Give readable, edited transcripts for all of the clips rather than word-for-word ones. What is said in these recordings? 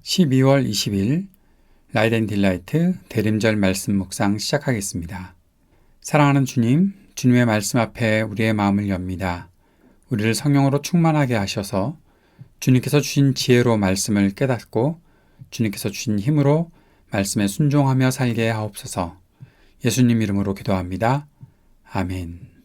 12월 20일 라이트 딜라이트 대림절 말씀 묵상 시작하겠습니다. 사랑하는 주님, 주님의 말씀 앞에 우리의 마음을 엽니다. 우리를 성령으로 충만하게 하셔서 주님께서 주신 지혜로 말씀을 깨닫고 주님께서 주신 힘으로 말씀에 순종하며 살게 하옵소서. 예수님 이름으로 기도합니다. 아멘.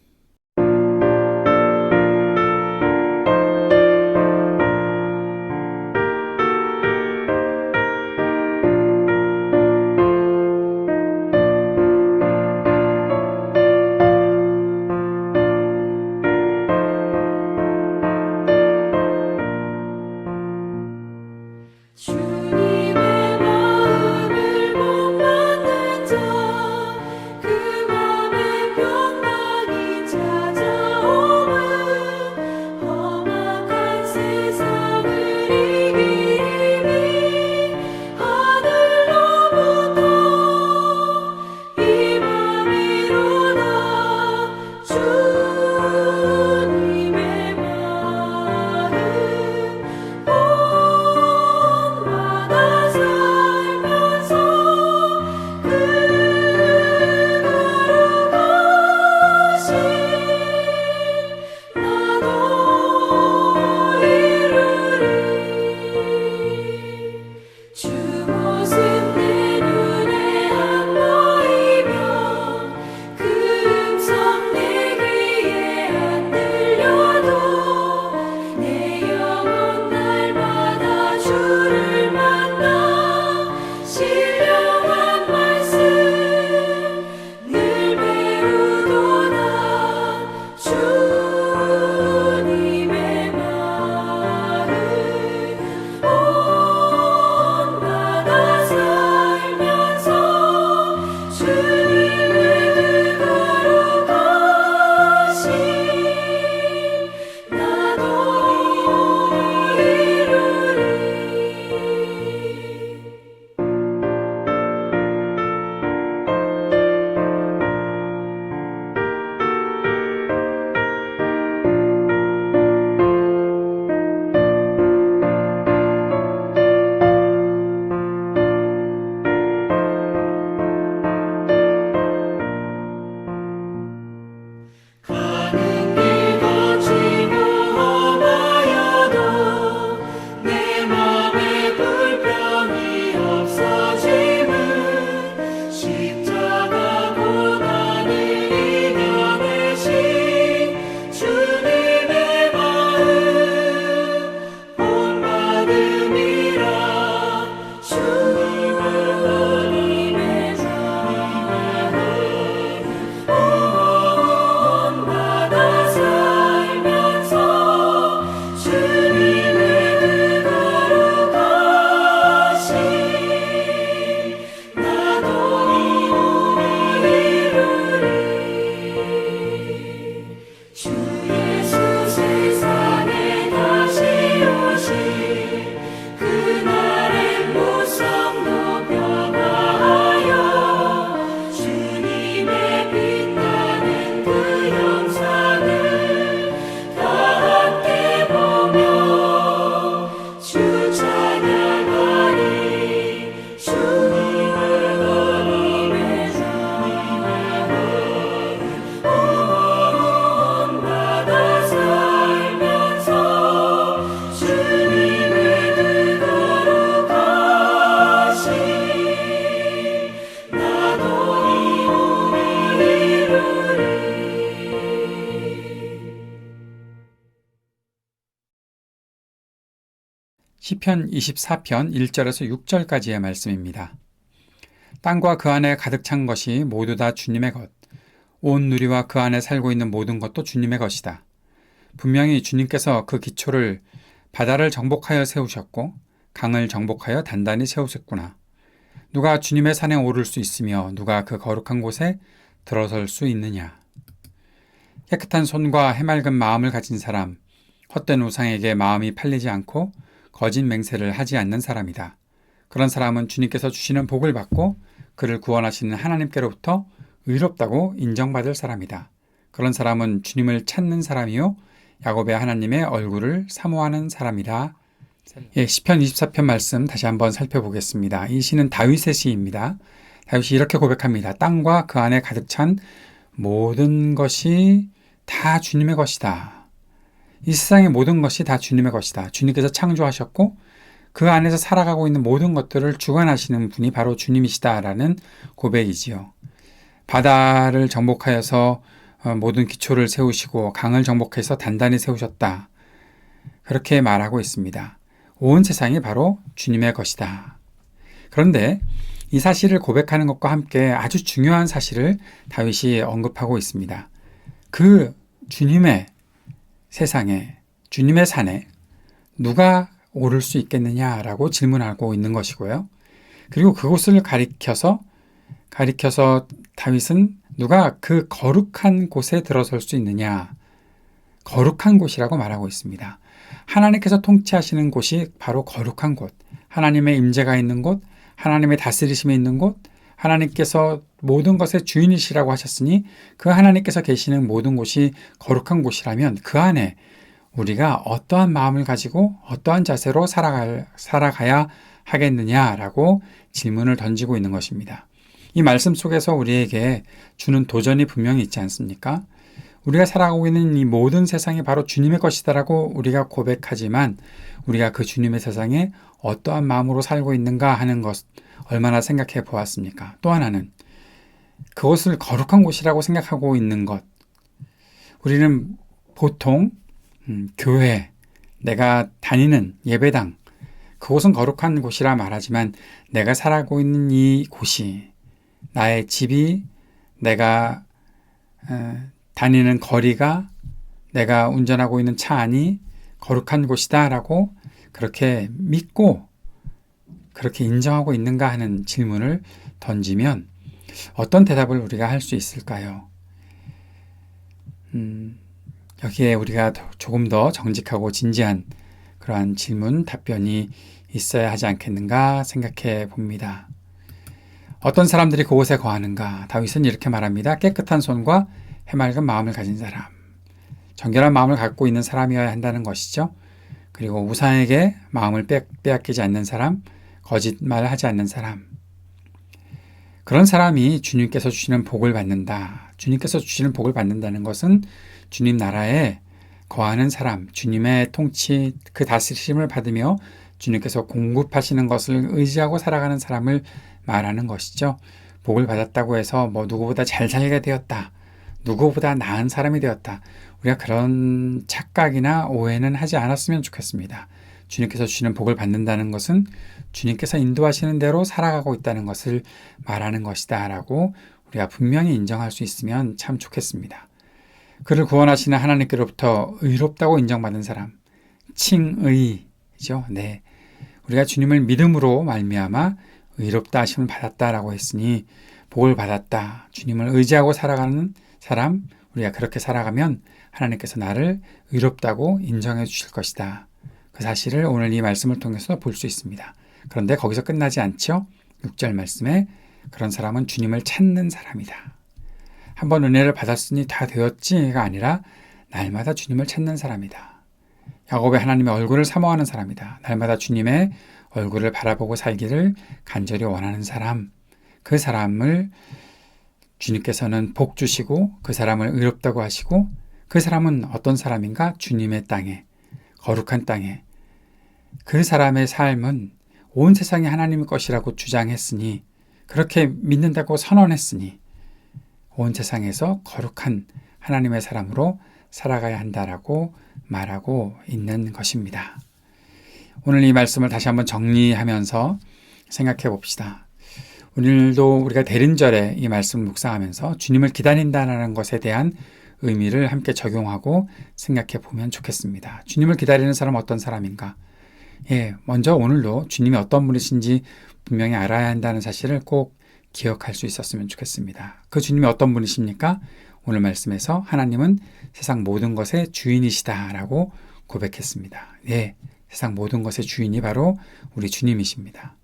시편 24편 1절에서 6절까지의 말씀입니다. 땅과 그 안에 가득 찬 것이 모두 다 주님의 것, 온 누리와 그 안에 살고 있는 모든 것도 주님의 것이다. 분명히 주님께서 그 기초를 바다를 정복하여 세우셨고 강을 정복하여 단단히 세우셨구나. 누가 주님의 산에 오를 수 있으며 누가 그 거룩한 곳에 들어설 수 있느냐. 깨끗한 손과 해맑은 마음을 가진 사람, 헛된 우상에게 마음이 팔리지 않고 거짓 맹세를 하지 않는 사람이다. 그런 사람은 주님께서 주시는 복을 받고 그를 구원하시는 하나님께로부터 의롭다고 인정받을 사람이다. 그런 사람은 주님을 찾는 사람이요 야곱의 하나님의 얼굴을 사모하는 사람이다. 예, 시편 24편 말씀 다시 한번 살펴보겠습니다. 이 시는 다윗의 시입니다. 다윗이 이렇게 고백합니다. 땅과 그 안에 가득 찬 모든 것이 다 주님의 것이다. 이 세상의 모든 것이 다 주님의 것이다. 주님께서 창조하셨고 그 안에서 살아가고 있는 모든 것들을 주관하시는 분이 바로 주님이시다라는 고백이지요. 바다를 정복하여서 모든 기초를 세우시고 강을 정복해서 단단히 세우셨다. 그렇게 말하고 있습니다. 온 세상이 바로 주님의 것이다. 그런데 이 사실을 고백하는 것과 함께 아주 중요한 사실을 다윗이 언급하고 있습니다. 그 주님의 세상에, 주님의 산에 누가 오를 수 있겠느냐라고 질문하고 있는 것이고요. 그리고 그곳을 가리켜서 다윗은 누가 그 거룩한 곳에 들어설 수 있느냐, 거룩한 곳이라고 말하고 있습니다. 하나님께서 통치하시는 곳이 바로 거룩한 곳, 하나님의 임재가 있는 곳, 하나님의 다스리심이 있는 곳, 하나님께서 모든 것의 주인이시라고 하셨으니 그 하나님께서 계시는 모든 곳이 거룩한 곳이라면 그 안에 우리가 어떠한 마음을 가지고 어떠한 자세로 살아가야 하겠느냐라고 질문을 던지고 있는 것입니다. 이 말씀 속에서 우리에게 주는 도전이 분명히 있지 않습니까? 우리가 살아가고 있는 이 모든 세상이 바로 주님의 것이다라고 우리가 고백하지만 우리가 그 주님의 세상에 어떠한 마음으로 살고 있는가 하는 것 얼마나 생각해 보았습니까? 또 하나는 그것을 거룩한 곳이라고 생각하고 있는 것. 우리는 보통 교회, 내가 다니는 예배당, 그곳은 거룩한 곳이라 말하지만 내가 살아가고 있는 이 곳이, 나의 집이, 내가 다니는 거리가, 내가 운전하고 있는 차 안이 거룩한 곳이다 라고 그렇게 믿고 그렇게 인정하고 있는가 하는 질문을 던지면 어떤 대답을 우리가 할 수 있을까요? 여기에 우리가 조금 더 정직하고 진지한 그러한 질문, 답변이 있어야 하지 않겠는가 생각해 봅니다. 어떤 사람들이 그곳에 거하는가? 다윗은 이렇게 말합니다. 깨끗한 손과 해맑은 마음을 가진 사람, 정결한 마음을 갖고 있는 사람이어야 한다는 것이죠. 그리고 우상에게 마음을 빼앗기지 않는 사람, 거짓말을 하지 않는 사람, 그런 사람이 주님께서 주시는 복을 받는다. 주님께서 주시는 복을 받는다는 것은 주님 나라에 거하는 사람, 주님의 통치, 그 다스림을 받으며 주님께서 공급하시는 것을 의지하고 살아가는 사람을 말하는 것이죠. 복을 받았다고 해서 누구보다 잘 살게 되었다. 누구보다 나은 사람이 되었다. 우리가 그런 착각이나 오해는 하지 않았으면 좋겠습니다. 주님께서 주시는 복을 받는다는 것은 주님께서 인도하시는 대로 살아가고 있다는 것을 말하는 것이다 라고 우리가 분명히 인정할 수 있으면 참 좋겠습니다. 그를 구원하시는 하나님께로부터 의롭다고 인정받은 사람, 칭의죠. 네, 우리가 주님을 믿음으로 말미암아 의롭다 하심을 받았다라고 했으니 복을 받았다. 주님을 의지하고 살아가는 사람, 우리가 그렇게 살아가면 하나님께서 나를 의롭다고 인정해 주실 것이다. 그 사실을 오늘 이 말씀을 통해서 볼 수 있습니다. 그런데 거기서 끝나지 않죠. 6절 말씀에 그런 사람은 주님을 찾는 사람이다. 한번 은혜를 받았으니 다 되었지가 아니라 날마다 주님을 찾는 사람이다. 야곱의 하나님의 얼굴을 사모하는 사람이다. 날마다 주님의 얼굴을 바라보고 살기를 간절히 원하는 사람, 그 사람을 주님께서는 복 주시고 그 사람을 의롭다고 하시고 그 사람은 어떤 사람인가? 주님의 땅에, 거룩한 땅에, 그 사람의 삶은 온 세상이 하나님의 것이라고 주장했으니, 그렇게 믿는다고 선언했으니 온 세상에서 거룩한 하나님의 사람으로 살아가야 한다라고 말하고 있는 것입니다. 오늘 이 말씀을 다시 한번 정리하면서 생각해 봅시다. 오늘도 우리가 대림절에 이 말씀을 묵상하면서 주님을 기다린다는 것에 대한 의미를 함께 적용하고 생각해 보면 좋겠습니다. 주님을 기다리는 사람은 어떤 사람인가? 먼저 오늘도 주님이 어떤 분이신지 분명히 알아야 한다는 사실을 꼭 기억할 수 있었으면 좋겠습니다. 그 주님이 어떤 분이십니까? 오늘 말씀에서 하나님은 세상 모든 것의 주인이시다라고 고백했습니다. 네, 세상 모든 것의 주인이 바로 우리 주님이십니다.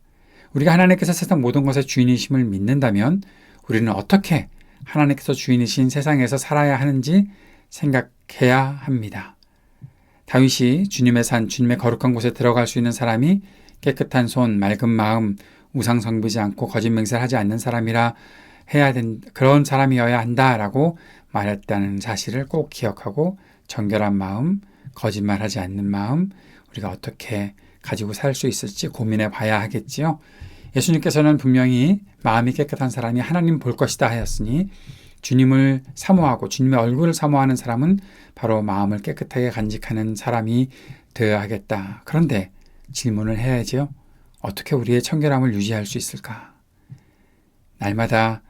우리가 하나님께서 세상 모든 것의 주인이심을 믿는다면 우리는 어떻게 하나님께서 주인이신 세상에서 살아야 하는지 생각해야 합니다. 다윗이 주님의 산, 주님의 거룩한 곳에 들어갈 수 있는 사람이 깨끗한 손, 맑은 마음, 우상 섬기지 않고 거짓 맹세를 하지 않는 사람이라 그런 사람이어야 한다라고 말했다는 사실을 꼭 기억하고 정결한 마음, 거짓말하지 않는 마음, 우리가 어떻게 가지고 살 수 있을지 고민해 봐야 하겠지요. 예수님께서는 분명히 마음이 깨끗한 사람이 하나님 볼 것이다 하였으니 주님을 사모하고 주님의 얼굴을 사모하는 사람은 바로 마음을 깨끗하게 간직하는 사람이 되어야 하겠다. 그런데 질문을 해야죠. 어떻게 우리의 청결함을 유지할 수 있을까? 날마다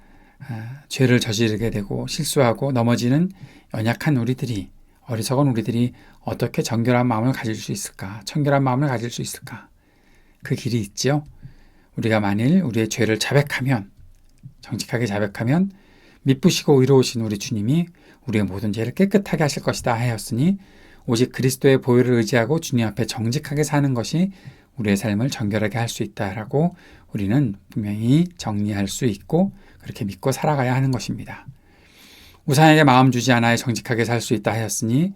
죄를 저지르게 되고 실수하고 넘어지는 연약한 우리들이, 어리석은 우리들이 어떻게 정결한 마음을 가질 수 있을까? 청결한 마음을 가질 수 있을까? 그 길이 있지요. 우리가 만일 우리의 죄를 자백하면, 정직하게 자백하면 미쁘시고 의로우신 우리 주님이 우리의 모든 죄를 깨끗하게 하실 것이다 하였으니 오직 그리스도의 보혈을 의지하고 주님 앞에 정직하게 사는 것이 우리의 삶을 정결하게 할 수 있다라고 우리는 분명히 정리할 수 있고 그렇게 믿고 살아가야 하는 것입니다. 우상에게 마음 주지 않아야 정직하게 살 수 있다 하였으니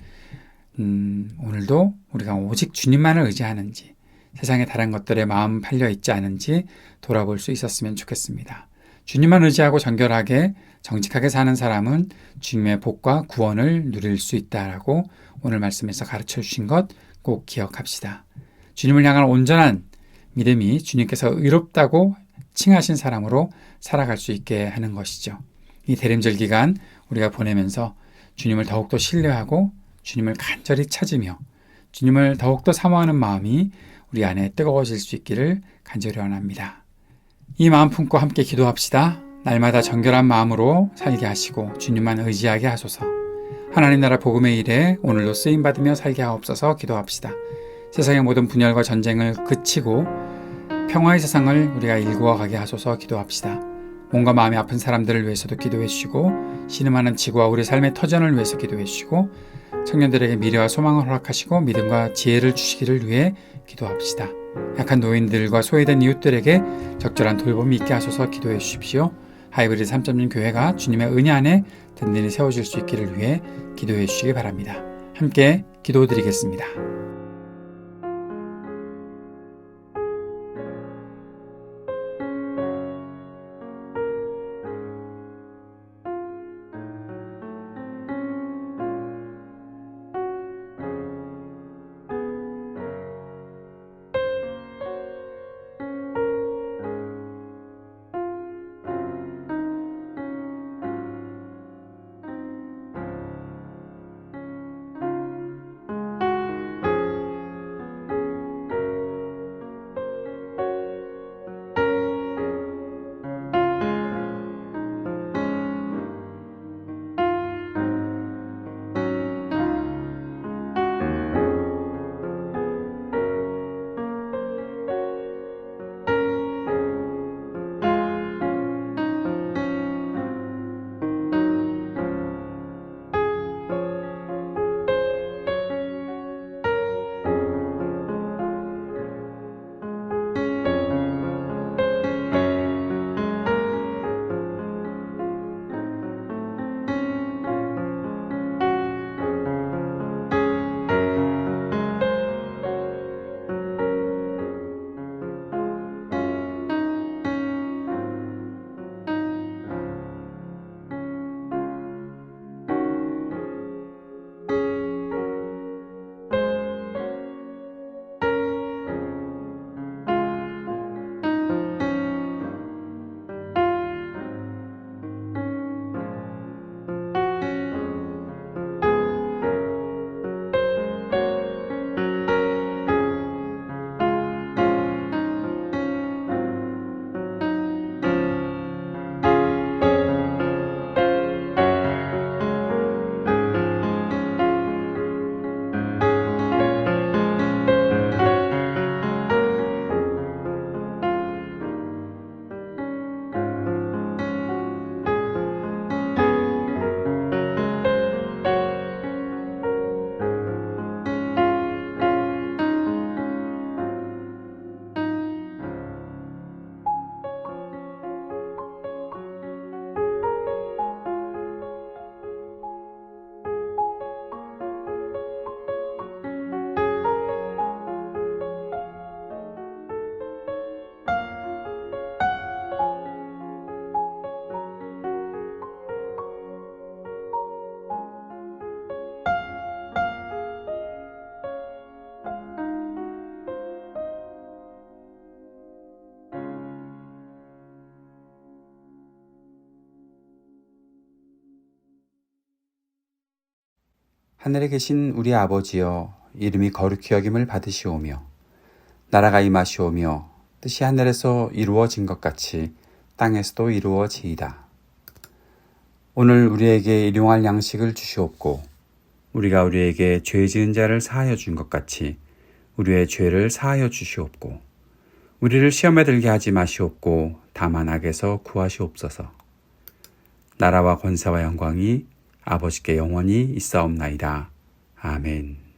오늘도 우리가 오직 주님만을 의지하는지 세상의 다른 것들에 마음 팔려 있지 않은지 돌아볼 수 있었으면 좋겠습니다. 주님만 의지하고 정결하게 정직하게 사는 사람은 주님의 복과 구원을 누릴 수 있다라고 오늘 말씀에서 가르쳐 주신 것 꼭 기억합시다. 주님을 향한 온전한 믿음이 주님께서 의롭다고 칭하신 사람으로 살아갈 수 있게 하는 것이죠. 이 대림절 기간 우리가 보내면서 주님을 더욱더 신뢰하고 주님을 간절히 찾으며 주님을 더욱더 사모하는 마음이 우리 안에 뜨거워질 수 있기를 간절히 원합니다. 이 마음 품고 함께 기도합시다. 날마다 정결한 마음으로 살게 하시고 주님만 의지하게 하소서. 하나님 나라 복음의 일에 오늘도 쓰임받으며 살게 하옵소서. 기도합시다. 세상의 모든 분열과 전쟁을 그치고 평화의 세상을 우리가 일구어 가게 하소서. 기도합시다. 몸과 마음이 아픈 사람들을 위해서도 기도해 주시고 신음하는 지구와 우리 삶의 터전을 위해서 기도해 주시고 청년들에게 미래와 소망을 허락하시고 믿음과 지혜를 주시기를 위해 기도합시다. 약한 노인들과 소외된 이웃들에게 적절한 돌봄이 있게 하소서. 기도해 주십시오. 하이브리드 3.0 교회가 주님의 은혜 안에 든든히 세워질 수 있기를 위해 기도해 주시기 바랍니다. 함께 기도드리겠습니다. 하늘에 계신 우리 아버지여, 이름이 거룩히 여김을 받으시오며 나라가 임하시오며 뜻이 하늘에서 이루어진 것 같이 땅에서도 이루어지이다. 오늘 우리에게 일용할 양식을 주시옵고 우리가 우리에게 죄 지은 자를 사하여 준 것 같이 우리의 죄를 사하여 주시옵고 우리를 시험에 들게 하지 마시옵고 다만 악에서 구하시옵소서. 나라와 권세와 영광이 아버지께 영원히 있사옵나이다. 아멘.